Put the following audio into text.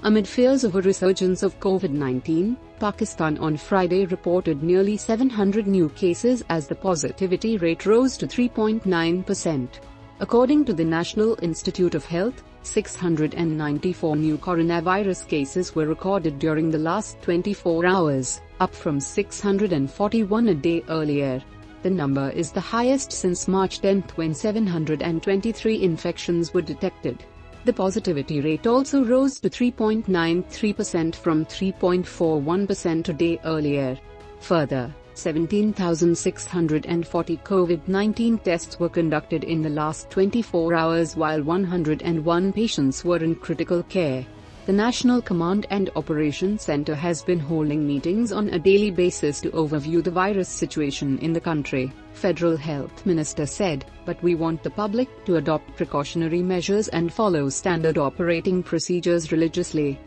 Amid fears of a resurgence of Covid-19, Pakistan on Friday reported nearly 700 new cases as the positivity rate rose to 3.9%. According to the National Institute of Health, 694 new coronavirus cases were recorded during the last 24 hours, up from 641 a day earlier. The number is the highest since March 10 when 723 infections were detected. The positivity rate also rose to 3.93% from 3.41% a day earlier. Further, 17,640 Covid-19 tests were conducted in the last 24 hours while 101 patients were in critical care. The National Command and Operations Center has been holding meetings on a daily basis to overview the virus situation in the country, Federal Health Minister said, but we want the public to adopt precautionary measures and follow standard operating procedures religiously.